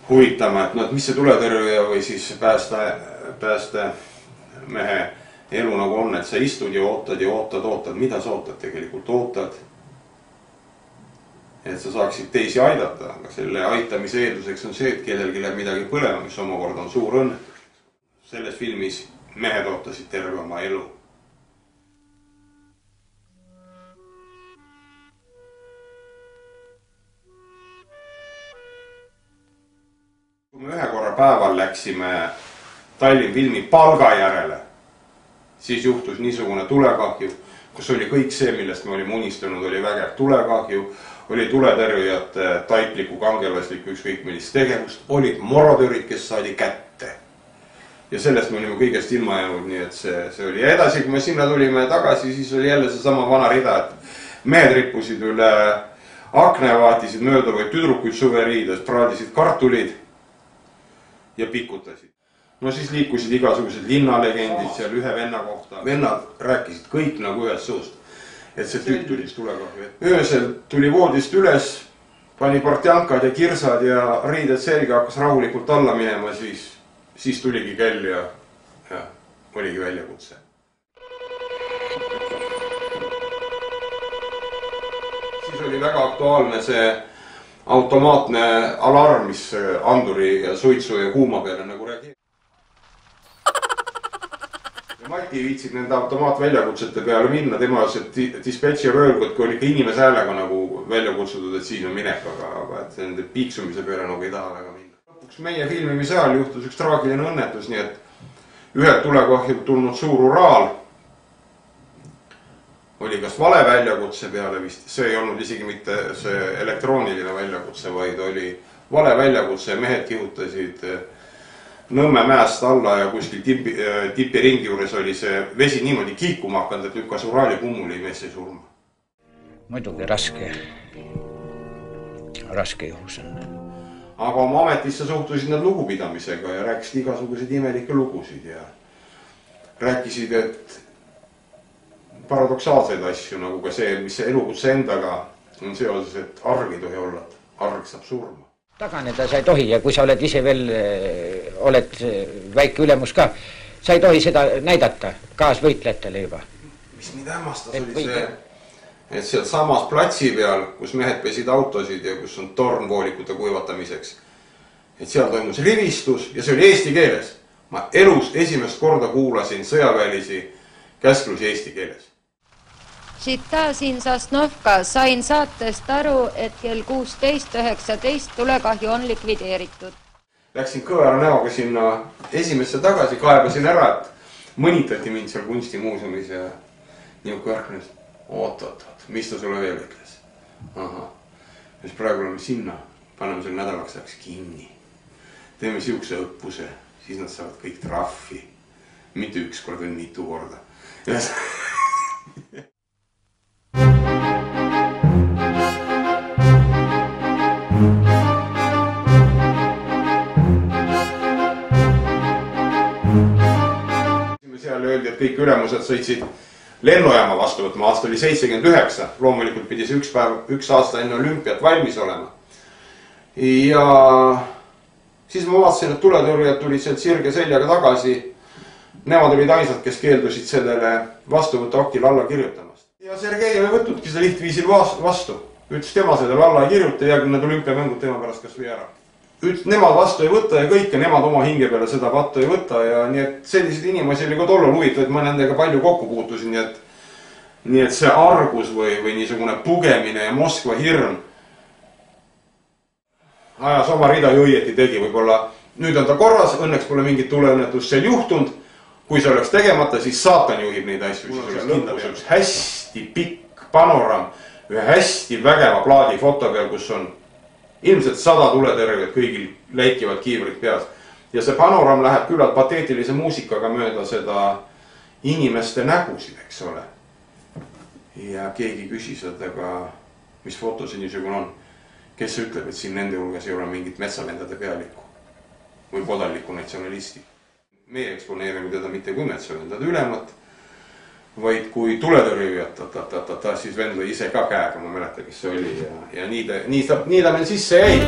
huvitama, et no, et mis see tuletõrjuja või siis päästemehe elu nagu on, et sa istud ja ootad, mida sa ootad tegelikult, ootad, et sa saaksid teisi aidata, aga selle aitamise eelduseks on see, et kellelgi läheb midagi põlema, mis omakorda on suur õnnetus. Selles filmis mehed ootasid terve oma elu. Kui me ühe korra päeval läksime Tallinn filmi palga järele, siis juhtus niisugune tulekahju, kus oli kõik see, millest me olime unistanud, oli vägev tulekahju, oli tuletõrjujate taipliku, kangelasliku, ükskõik millist tegevust, olid morodörid, kes saadi kätte. Ja sellest me olime kõigest ilma jäänud, nii et see oli. Ja edasi, kui me sinna tulime tagasi, siis oli jälle see sama vana rida, et mehed rippusid üle akna, vaatisid mööduvaid tüdrukuid suveriides, praadisid kartulid ja pikutasid. No siis liikusid igasugused linnalegendid seal ühe venna kohta. Vennad rääkisid kõik nagu ühest suust, et see tüüp tuli tulekahju. Öösel tuli voodist üles, pani partjankad ja kirsad ja riided selga, hakkas rahulikult alla minema, siis tuligi kell ja oligi väljakutse. Siis oli väga aktuaalne see automaatne alarm, mis anduri ja suitsu ja kuuma peale nagu reageerib. Mati viitsid nende automaatväljakutsete peale minna, tema see dispatcher öelgu, et kui oli ikka inimese häälega nagu välja kutsutud, et siin on minek, aga et nende piiksumise peale nagu ei taha väga minna. Lõpuks meie filmimise ajal juhtus üks traagiline õnnetus, nii et ühelt tulekahjult tulnud suur uraal oli kas vale väljakutse peale vist, see ei olnud isegi mitte see elektrooniline väljakutse, vaid oli vale väljakutse ja mehed kihutasid Nõmme mäest alla ja kuskil tipiringi juures oli see vesi niimoodi kiikuma hakanud, et lükkas uraali kummuli mees sai surma. Muidugi raske juhus on. Aga oma ametisse suhtusid nad lugupidamisega ja rääkisid igasuguseid imelikke lugusid ja rääkisid, et paradoksaalseid asju, nagu ka see, mis see elukutse endaga on seoses, et arg ei tohi olla, arg saab surma. Taganeda sa ei tohi ja kui sa oled ise veel, oled väike ülemus ka, sa ei tohi seda näidata kaasvõitlejatele juba. Mis mind hämmastas oli see, et seal samas platsi peal, kus mehed pesid autosid ja kus on torn voolikute kuivatamiseks, et seal toimus rivistus ja see oli eesti keeles. Ma elust esimest korda kuulasin sõjaväelisi käsklusi eesti keeles. Žitasin Sosnovka, sain saatest aru, et kell 16:19 tulekahju on likvideeritud. Läksin kõvera näoga sinna esimesse tagasi, kaebasin ära, et mõnitati mind seal kunstimuuseumis ja niuku järgnes, oot, mis ta sulle veel ütles? Aha, ja siis praegu oleme sinna, paneme selle nädalaks ajaks kinni. Teeme siukse õppuse, siis nad saavad kõik trahvi. Mitte üks kord, vaid mitu korda. Seal öeldi, et kõik ülemused sõitsid lennujaama vastu võtma, aasta oli 79, loomulikult pidi see üks aasta enne olümpiat valmis olema. Ja siis ma vaatasin, et tuletõrjujad tulid sealt sirge seljaga tagasi. Nemad olid ainsad, kes keeldusid sellele vastuvõtta aktile alla kirjutamast. Ja Sergei ei võtnudki seda lihtviisil vastu. Ütles tema sellele alla ei kirjuta ja need olümpiamängud tema pärast kas või ära. Nemad vastu ei võta ja kõike, nemad oma hinge peale seda pattu ei võta ja nii et selliseid inimesi oli ka tollal huvitav, et ma nendega palju kokku puutusin, nii et see argus või niisugune pugemine ja Moskva hirm ajas oma rida ju õieti tegi, võib-olla nüüd on ta korras, õnneks pole mingit tuleõnnetust seal juhtunud, kui see oleks tegemata, siis saatan juhib neid asju, siis lõpus üks hästi pikk panoraam, ühe hästi vägeva plaadi foto peal, kus on ilmselt 100 tuletõrjujat, kõigil läikivad kiivrid peas. Ja see panoraam läheb küllalt pateetilise muusikaga mööda seda inimeste nägusid, eks ole. Ja keegi küsis, et aga mis foto see niisugune on? Kes ütleb, et siin nende hulgas ei ole mingit metsavendade pealikku või kodaliku natsionalisti? Meie eksponeerime teda mitte kui metsavendade ülemat, vaid kui tuletõrjujat, siis vend lõi ise ka käega, ma mäleta, kes see oli ja nii ta meil sisse jäi.